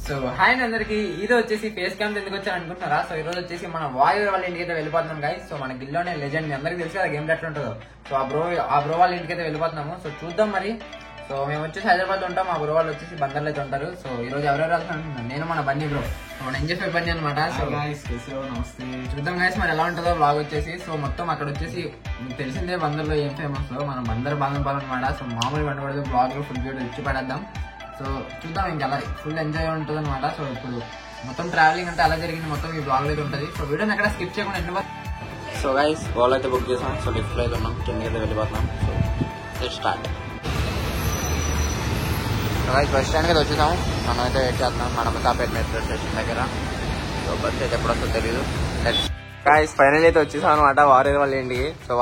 So hi అందరికి, ఇది వచ్చేసి ఫేస్ క్యాంప్ ఎందుకు వచ్చాను అనుకుంటున్నారా? సో ఈ రోజు వచ్చేసి మన వారియర్ వాళ్ళ ఇంటికి అయితే వెళ్ళిపోతున్నాం గైస్. సో మన గిల్లోనే లెజెండ్, మీ అందరికి తెలుసు కదా గేమ్ ఎట్లా ఉంటుందో. సో ఆ బ్రో వాళ్ళ ఇంటికి అయితే వెళ్ళిపోతున్నాము. సో చూద్దాం మరి. సో మేము వచ్చేసి హైదరాబాద్ ఉంటాం, ఆ బ్రో వాళ్ళు వచ్చేసి బందర్లో అయితే ఉంటారు. సో ఈ రోజు ఎవరెవరు వెళ్తున్నాను, నేను మన బన్నీ బ్రో, మన ఎంజాయ్ బన్నీ అనమాట. సో నమస్తే. చూద్దాం గైస్ మరి ఎలా ఉంటుందో బ్లాగ్ వచ్చేసి. సో మొత్తం అక్కడ వచ్చేసి మీకు తెలిసిందే బందర్లో ఏం ఫేమస్, మనం బందర్ బాదం అనమాట. సో మామూలుగా ఉండకూడదు, బ్లాగ్ లో ఫుల్ వీడియో ఇచ్చి పడేద్దాం. సో చూద్దాం, ఇంకా అలా ఫుల్ ఎంజాయ్ ఉంటుంది అనమాట. సో ఇప్పుడు మొత్తం ట్రావెలింగ్ అంటే అలా జరిగింది, మొత్తం ఈ బ్లాగ్ అయితే ఉంటుంది. సో వీడియోని ఎక్కడ స్కిప్ చేయకుండా ఎండ్ వరకు. సో గైస్ వాళ్ళు అయితే బుక్ చేసాం. సో లిఫ్ట్లో అయితే ఉన్నాం, కిందకి అయితే వెళ్ళిపోతున్నాం. So start. So guys bus స్టాండ్కి అయితే వచ్చేసాము. మనం అయితే వెయిట్ చేస్తున్నాం హనుమతాపేట మెట్రో స్టేషన్ దగ్గర. సో బస్ అయితే ఎప్పుడు వస్తుందో తెలీదు. గైస్ ఫైనల్ అయితే వచ్చేసాం అనమాట వారియర్ వాళ్ళ ఇంటికి. సో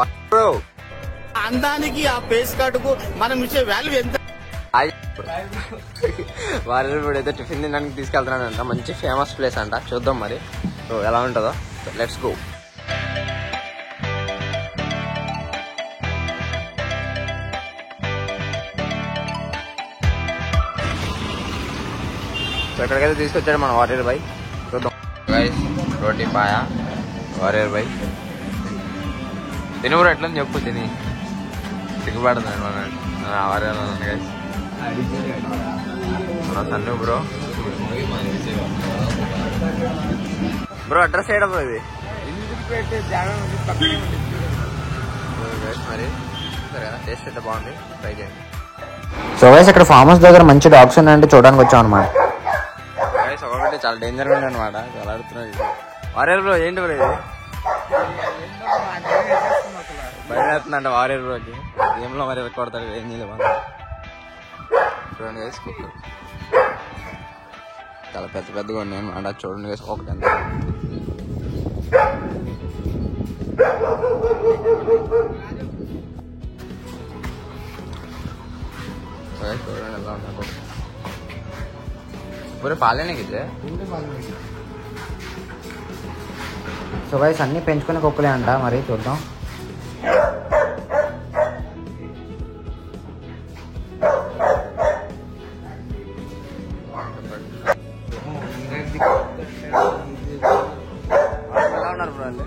అందానికి ఆ ఫేస్ కార్డుకు మనం ఇచ్చే వాల్యూ ఎంత? వారియర్ ఇప్పుడు అయితే టిఫిన్ తినడానికి తీసుకెళ్తున్నాడు అంట, మంచి ఫేమస్ ప్లేస్ అంట. చూద్దాం మరి సో ఎలా ఉంటుందో. Let's go. సో ఎక్కడికైతే తీసుకొచ్చాడు మన వారియర్ బాయ్. చూద్దాం గైస్, రోటీ పాయా వారియర్ బాయ్. తిని కూడా ఎట్లా చెప్పు, తిని సిగ్గుపడుతున్నాడు మన వారియర్ గైస్. సన్ను బ్రో అడ్రస్ చేయడం బ్రో ఇది మరి. సరే టేస్ట్ అయితే బాగుంది, ట్రై చేయండి. సో గైస్ ఇక్కడ ఫామ్ హౌస్ దగ్గర మంచి డాగ్స్ ఉన్నాయంటే చూడడానికి వచ్చాం అనమాట. గైస్ ఒకటి చాలా డేంజర్ గా ఉంది అనమాట, చాలా ఆడుతున్నాయి. వారియర్ బ్రో ఏంటి బ్రో ఇది? భయం వేస్తుందంట వారియర్ బ్రోకి. గేమ్ లో మరి కొడతాడు, ఏం చేయలేదు. చూడండి గైస్ కుక్కర్ చాలా పెద్ద పెద్దగా ఉన్నాయి అన్నమాట. చూడండి గైస్ ఒకటి ఎంత చూడండి ఎలా ఉన్నా. పూరే పాలేనే గిద్దే. సో గైస్ అన్ని పెంచుకునే కుక్కలే అంట, మరి చూద్దాం. ఎలా ఉన్నారు బ్రో వాళ్ళు?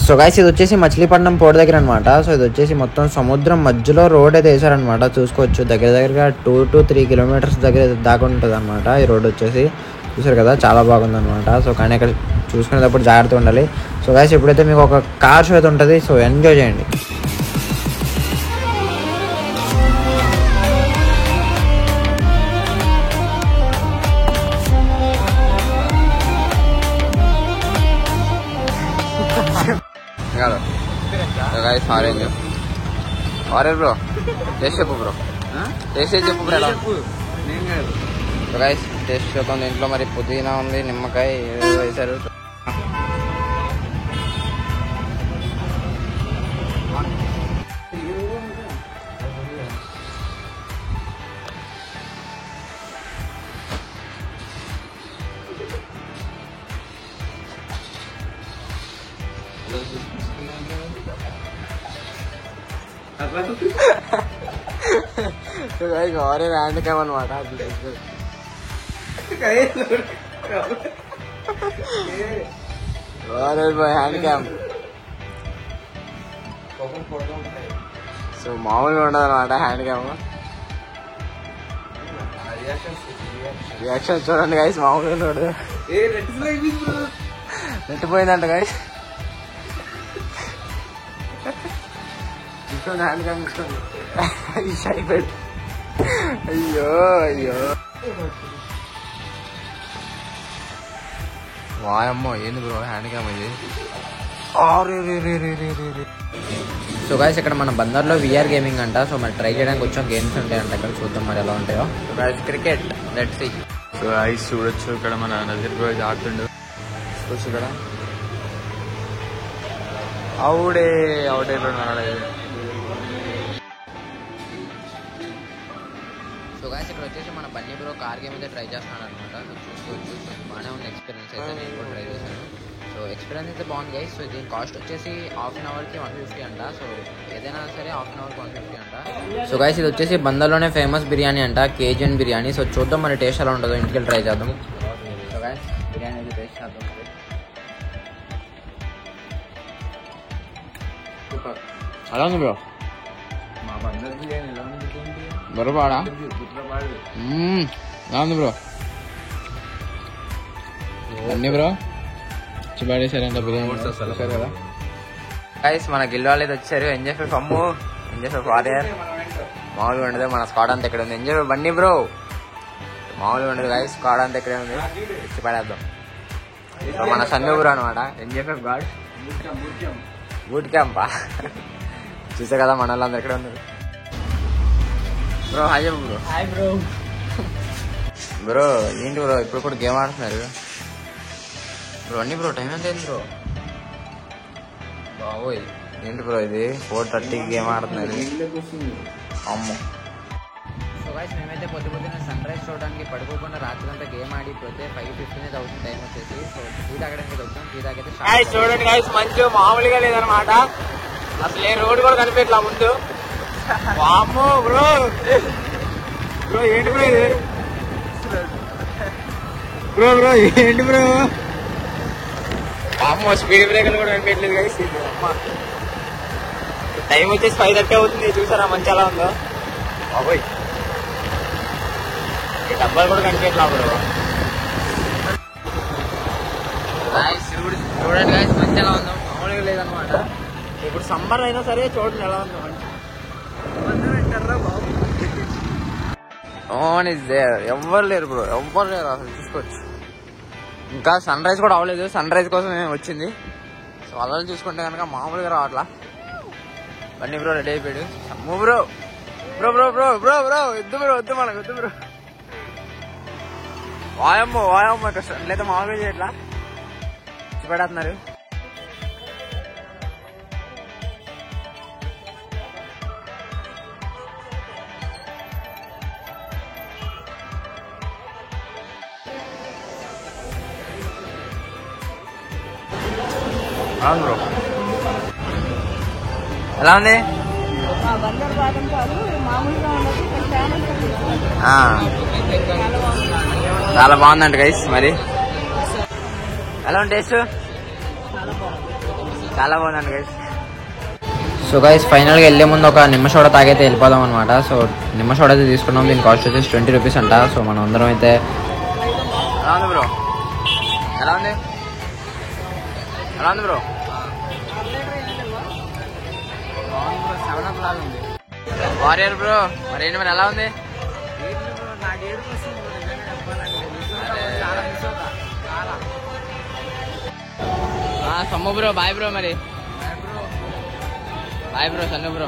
సో గైస్ ఇది వచ్చేసి మచిలీపట్నం పోర్ట్ దగ్గర అనమాట. సో ఇది వచ్చేసి మొత్తం సముద్రం మధ్యలో రోడ్ అయితే వేసారనమాట. చూసుకోవచ్చు దగ్గర దగ్గరగా 2 to 3 kilometers దగ్గర దాకా ఉంటుంది అనమాట ఈ రోడ్ వచ్చేసి. చూసారు కదా, చాలా బాగుంది అనమాట. సో కానీ ఇక్కడ చూసుకునేటప్పుడు జాగ్రత్తగా ఉండాలి. సో గైస్ ఇప్పుడైతే మీకు ఒక కార్ షో అయితే ఉంటుంది, సో ఎంజాయ్ చేయండి. ఆరెంజ్ ఆరెంజ్ బ్రో టేస్ట్ చెప్పు బ్రో, టేస్ట్ చెప్పు బ్రో ఎలా. గైస్ టేస్ట్ చూద్దాం. దీంట్లో మరి పుదీనా ఉంది, నిమ్మకాయ ఏదో వేశారు. వారియర్ హ్యాండ్ క్యామ్ అనమాట. Warrior boy hand cam. So మామూలుగా ఉండదు అనమాట హ్యాండ్ క్యామ్. రియాక్షన్ చూడండి గైస్, మామూలుగా ఉండదు. నెట్టిపోయిందంట గైస్. హ్యాండ్ క్యామ్ తీసుకోండి. అయ్యో అయ్యో వాయమ్మో ఏంది బ్రో హ్యాండ్ క్యామ్ ఇది. సో గైస్ ఇక్కడ మన బందర్లో విఆర్ గేమింగ్ అంట. సో మరి ట్రై చేయడానికి వచ్చాం, గేమ్స్ ఉంటాయంట ఇక్కడ. చూద్దాం మరి ఎలా ఉంటాయో. Cricket let's see. So ice చూడొచ్చు, ఇక్కడ మన నజీర్ బ్రో ఆడుతుండు. చూసి ఇక్కడ అవుడే అవుడే. సో గాయస్ ఇక్కడ వచ్చేసి మన బన్నీ బ్రో కార్ గేమ్ అయితే ట్రై చేస్తున్నాడు అనమాట. చూసుకోవచ్చు, బాగానే ఉంది ఎక్స్పీరియన్స్ అయితే. నేను కూడా ట్రై చేశాను. సో ఎక్స్పీరియన్స్ అయితే బాగుంది గైస్. సో దీని కాస్ట్ వచ్చేసి హాఫ్ అన్ అవర్కి 150 అంట. సో ఏదైనా సరే హాఫ్ అన్ అవర్కి 150 అంట. సో గైస్ ఇది వచ్చేసి బందర్లోనే ఫేమస్ బిర్యానీ అంట, కేజన్ బిర్యానీ. సో చూద్దాం మరి టేస్ట్ ఎలా ఉంటుందో, ఇంటికి ట్రై చేద్దాం. సో గైస్ బిర్యానీ అయితే టేస్ట్ చేద్దాం. సూపర్. ఎలా ఉంది బ్రో? మా బందర్ బిర్యానీ ఎలా ఉంది? బొరపాడా? ఎలా ఉంది బ్రో? అన్నీ బ్రో చిబాడేసారంట బిర్యానీ కదా. గైస్ మన గిల్ వాళ్ళు అయితే వచ్చారు. ఎన్జేఎఫ్ అమ్ము, ఎన్జేఎఫ్ వారియర్ మామూలుగా ఉండదు. మన స్క్వాడ్ అంతా ఎక్కడ ఉంది. ఎన్జేఎఫ్ బండి బ్రో మామూలుగా ఉండదు గైస్. స్క్వాడ్ అంతా ఎక్కడే ఉంది. వచ్చి పడేద్దాం. సో మన సన్ను బ్రో అనమాట ఎన్జేఎఫ్ గాడ్ బూట్ క్యాంపా. చూసే కదా మన వాళ్ళందరూ ఎక్కడ ఉన్నారు. బ్రో హాయ్ చెప్పు బ్రో. Hi bro. బ్రో ఏంటి బ్రో ఇప్పుడు కూడా గేమ్ ఆడుతున్నారు బ్రో? అన్ని బ్రో టైం ఎంత అయింది బ్రో? బాబోయ్ ఏంటి బ్రో ఇది 4:30 గేమ్ ఆడుతున్నారు అమ్మో. సో గైస్ మేమైతే పొద్దున సన్ రైజ్ చూడడానికి పడుకోకుండా రాత్రంతా గేమ్ ఆడిపోతే 5:15 అవుతుంది టైం వచ్చేసి. సో టీ తాగడానికి వచ్చాం. టీ తాగైతే చూడండి గైస్ మంచి మామూలుగా లేదనమాట. అసలు ఏ రోడ్ కూడా కనిపించట్లా ముందు. వామ్మో బ్రో. బ్రో ఏంటి బ్రో ఇది? బ్రో బ్రో ఏంటి బ్రో? వామ్మో స్పీడ్ బ్రేకర్లు కూడా కనిపించలేదు గైస్. టైం వచ్చేసి 5:30 అవుతుంది. చూసారా మంచి ఎలా ఉందో బాబోయ్. ఈ డబ్బాలు కూడా కనిపించట్లా బ్రో. చూడండి గైస్ మంచి ఎలా ఉందో, మామూలుగా లేదనమాట. ఇప్పుడు సమ్మర్ అయినా సరే చూడండి ఎలా ఉందో మంచి. One is there. ఎవ్వరు లేరు బ్రో, ఎవ్వరు లేరు అసలు. చూసుకోవచ్చు. ఇంకా సన్ రైజ్ కూడా అవ్వలేదు. సన్ రైజ్ కోసం వచ్చింది. సో అలా చూసుకుంటే కనుక మామూలుగా రావట్లా. బండి బ్రో రెడీ అయిపోయాడు. Ammu bro bro bro bro bro bro వద్దు బ్రో, వద్దు మనకు వద్దు బ్రో. వాయమ్మో వాయమ్మో కష్టం లేదా మామూలుగా చేయట్లా చూపెడుతున్నారు. అవును బ్రో ఎలా ఉంది? చాలా బాగుందంట గైస్. మరి ఎలా ఉంది టేస్ట్? చాలా బాగుందండి గైస్. సో గైస్ ఫైనల్ గా వెళ్లే ముందు ఒక నిమ్మ సోడా తాగైతే వెళ్ళిపోదాం అనమాట. సో నిమ్మ సోడా అయితే తీసుకున్నాం. దీని కాస్ట్ వచ్చేసి 20 రూపీస్ అంట. సో మనం అందరం అయితే ఎలా ఉంది బ్రో? ఎలా ఉంది? ఎలా ఉంది బ్రో? వారియర్ బ్రో మరి ఏంటి మరి ఎలా ఉంది? Sammu bro boy bro. మరి బాయ్ బ్రో సన్ను బ్రో.